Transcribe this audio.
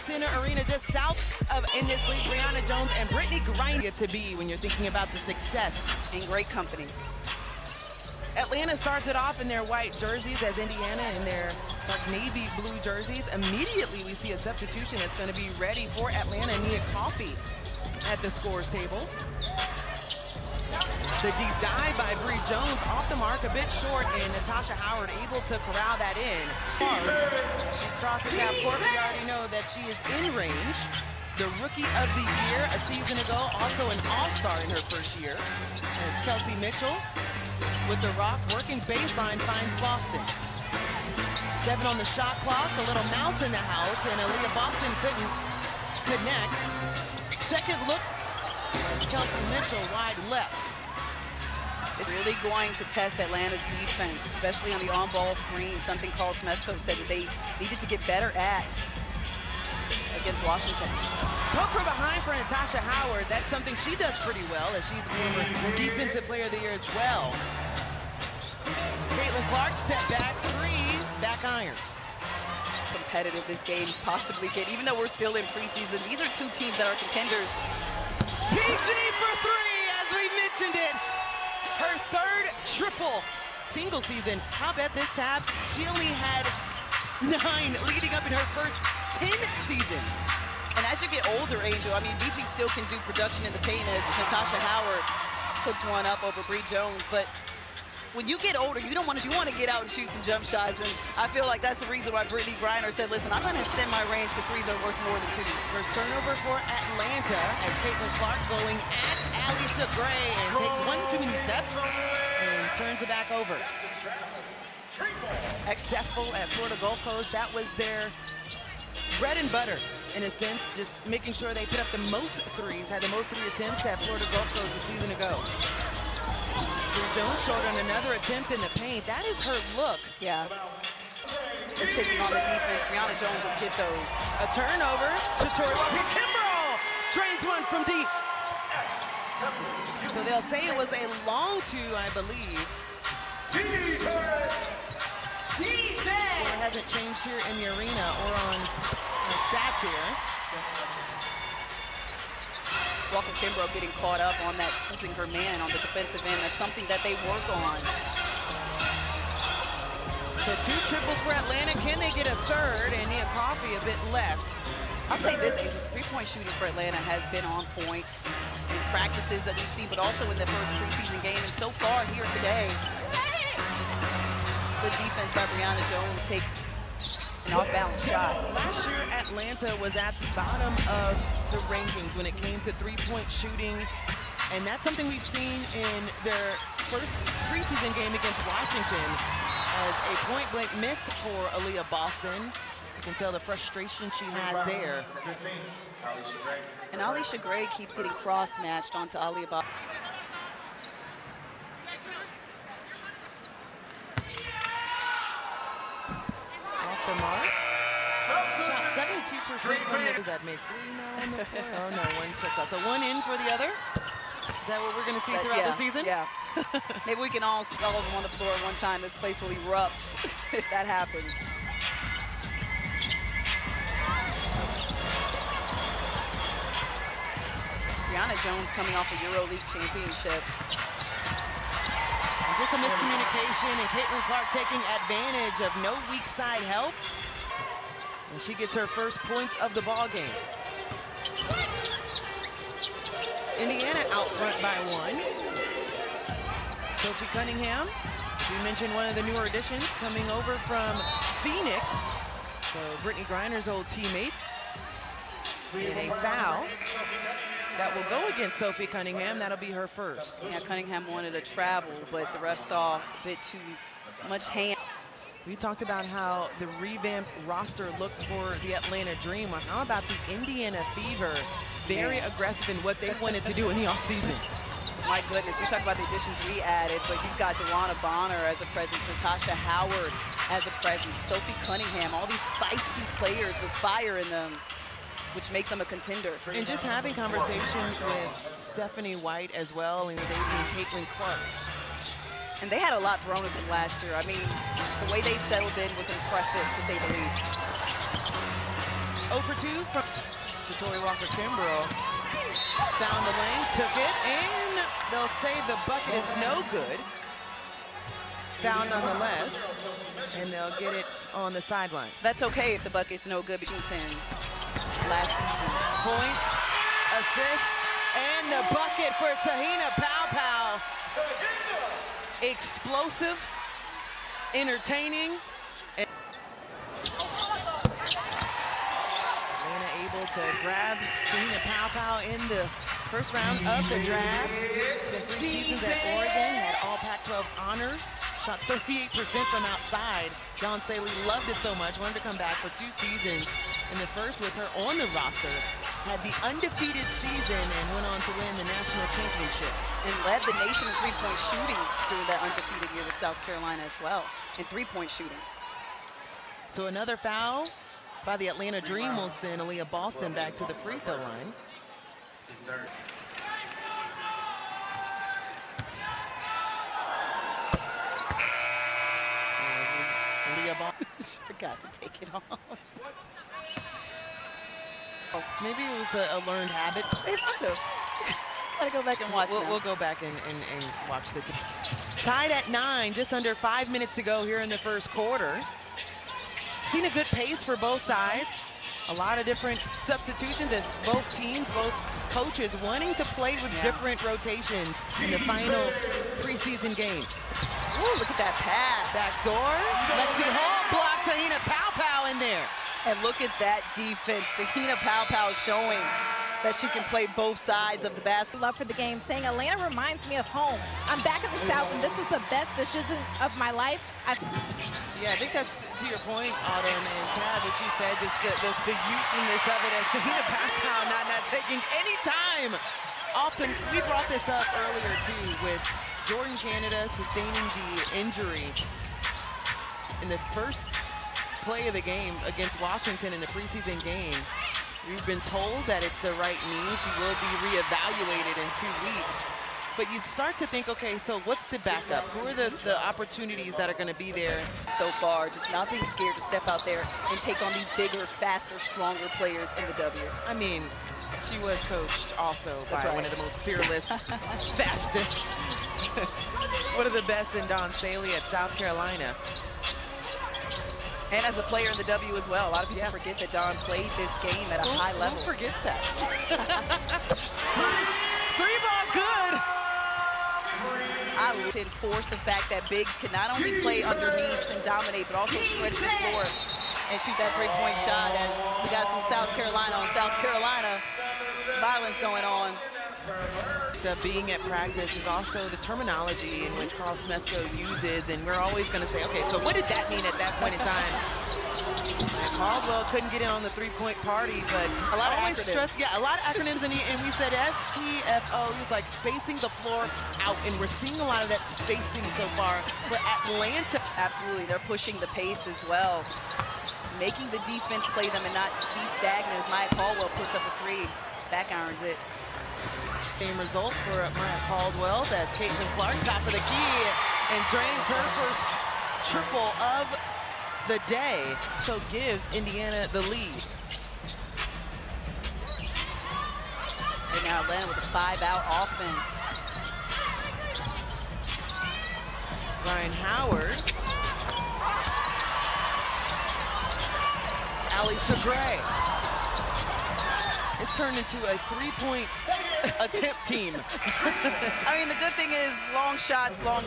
Center Arena just south of in this league. Brianna Jones and Brittany Griner to be when you're thinking about the success. In great company. Atlanta starts it off in their white jerseys as Indiana in their dark navy blue jerseys. Immediately we see a substitution that's going to be ready for Atlanta. Nia Coffey at the scores table. The deep dive by Bree Jones off the mark, a bit short, and Natasha Howard able to corral that in. She crosses half court. We already know that she is in range. The Rookie of the Year a season ago, also an all-star in her first year, as Kelsey Mitchell with the rock, working baseline, finds Boston. 7 on the shot clock, a little mouse in the house, and Aaliyah Boston couldn't connect. Second look as Kelsey Mitchell wide left. It's really going to test Atlanta's defense, especially on the on-ball screen, something Carl Smeshko said that they needed to get better at against Washington. Poke from behind for Natasha Howard. That's something she does pretty well, as she's a former Defensive Player of the Year as well. Caitlin Clark, step back three, back iron. Competitive this game possibly get, even though we're still in preseason. These are two teams that are contenders. PG for three, as we mentioned it. Her third triple single season. How about this tab? She only had 9 leading up in her first 10 seasons. And as you get older, Angel, I mean, BG still can do production in the paint as Natasha Howard puts one up over Bree Jones. But when you get older, you want to get out and shoot some jump shots. And I feel like that's the reason why Brittany Griner said, listen, I'm going to extend my range because threes are worth more than 2. First turnover for Atlanta as Caitlin Clark going at Alicia Gray and takes one too many steps and turns it back over. Successful at Florida Gulf Coast. That was their bread and butter, in a sense, just making sure they put up the most threes, had the most 3 attempts at Florida Gulf Coast a season ago. Bree Jones showed on another attempt in the paint. That is her look. Yeah. It's taking on the defense. Brianna Jones will get those. A turnover. Shatori Kimbrough drains one from deep. So they'll say it was a long 2, I believe. Score hasn't changed here in the arena or on our stats here. Walker Kimbrough getting caught up on that, using her man on the defensive end. That's something that they work on. So 2 triples for Atlanta. Can they get a third? And Nia Coffey a bit left. I'll say this, the 3-point shooting for Atlanta has been on point in practices that we've seen, but also in the first preseason game. And so far here today, good defense by Brianna Jones to take an off-balance shot. Last year, Atlanta was at the bottom of the rankings when it came to 3-point shooting. And that's something we've seen in their first preseason game against Washington as a point-blank miss for Aaliyah Boston. You can tell the frustration she has there. And Alicia Gray keeps getting cross-matched onto Aaliyah Boston. Off the mark. Shot 72% from the, does that make 3 now on the floor? Oh no, 1 shuts out. So 1 in for the other. Is that what we're going to see throughout the season? Yeah. Maybe we can all skull them on the floor at one time. This place will erupt if that happens. Brianna Jones coming off a EuroLeague championship. And just a miscommunication, and Caitlin Clark taking advantage of no weak side help. And she gets her first points of the ball game. Indiana out front by 1. Sophie Cunningham, we mentioned one of the newer additions coming over from Phoenix. So Brittany Griner's old teammate. And a foul that will go against Sophie Cunningham. That'll be her first. Yeah, Cunningham wanted to travel, but the ref saw a bit too much hand. We talked about how the revamped roster looks for the Atlanta Dream. Well, how about the Indiana Fever? Very aggressive in what they wanted to do in the offseason. My goodness, we talked about the additions we added, but you've got Dewana Bonner as a presence, Natasha Howard as a presence, Sophie Cunningham, all these feisty players with fire in them, which makes them a contender. And just having conversations with Stephanie White as well, and Caitlin Clark. And they had a lot thrown at them last year. I mean, the way they settled in was impressive, to say the least. 0 for 2 from Shatori Walker-Kimbrell. Down the lane, took it, and they'll say the bucket is no good. Foul nonetheless, and they'll get it on the sideline. That's okay if the bucket's no good between 10 last season. Points, assists, and the bucket for Te-Hina Paopao. Explosive, entertaining. And Atlanta able to grab Te-Hina Paopao in the first round of the draft. Spent 3 seasons at Oregon, had all Pac-12 honors. Shot 38% from outside. John Staley loved it so much, wanted to come back for 2 seasons. In the first with her on the roster, had the undefeated season and went on to win the national championship. And led the nation in three-point shooting during that undefeated year with South Carolina as well, in three-point shooting. So another foul by the Atlanta Dream will send Aaliyah Boston back to the free throw line. She forgot to take it off. Oh, maybe it was a learned habit. They might have. Gotta go back and watch now. We'll go back and watch the tied at 9, just under 5 minutes to go here in the first quarter. Seen a good pace for both sides. A lot of different substitutions as both teams, both coaches wanting to play with different rotations in the final preseason game. Ooh, look at that pass. Back door. Lexi Hall blocked Te-Hina Paopao in there. And look at that defense. Te-Hina Paopao showing that she can play both sides of the basket. Love for the game, saying Atlanta reminds me of home. I'm back in the South, and this was the best decision of my life. Yeah, I think that's to your point, Autumn and Tad, what you said, just the youthfulness of it as Te-Hina Paopao not taking any time. Often, we brought this up earlier too with Jordan Canada sustaining the injury in the first play of the game against Washington in the preseason game. We've been told that it's the right knee. She will be reevaluated in 2 weeks. But you'd start to think, okay, so what's the backup? Who are the opportunities that are going to be there? So far, just not being scared to step out there and take on these bigger, faster, stronger players in the W. I mean, she was coached also by one of the most fearless, fastest, one of the best in Dawn Staley at South Carolina. And as a player in the W as well. A lot of people forget that Dawn played this game at a high level. Who forgets that? 3-ball good. I would enforce the fact that bigs can not only play underneath and dominate, but also stretch the floor and shoot that three-point shot, as we got some South Carolina on South Carolina violence going on. The being at practice is also the terminology in which Carl Smesko uses, and we're always going to say, okay, so what did that mean at that point in time? And Caldwell couldn't get in on the three-point party, but a lot of acronyms. A lot of acronyms, and we said STFO. He was like spacing the floor out, and we're seeing a lot of that spacing so far for Atlanta. Absolutely, they're pushing the pace as well, making the defense play them and not be stagnant as Maya Caldwell puts up a three, back irons it. Same result for Maya Caldwell as Caitlin Clark, top of the key, and drains her first triple of the day, so gives Indiana the lead. And now Atlanta with a 5-out offense. Ryan Howard. Alicia Gray. It's turned into a 3-point attempt team. I mean, the good thing is long shots, long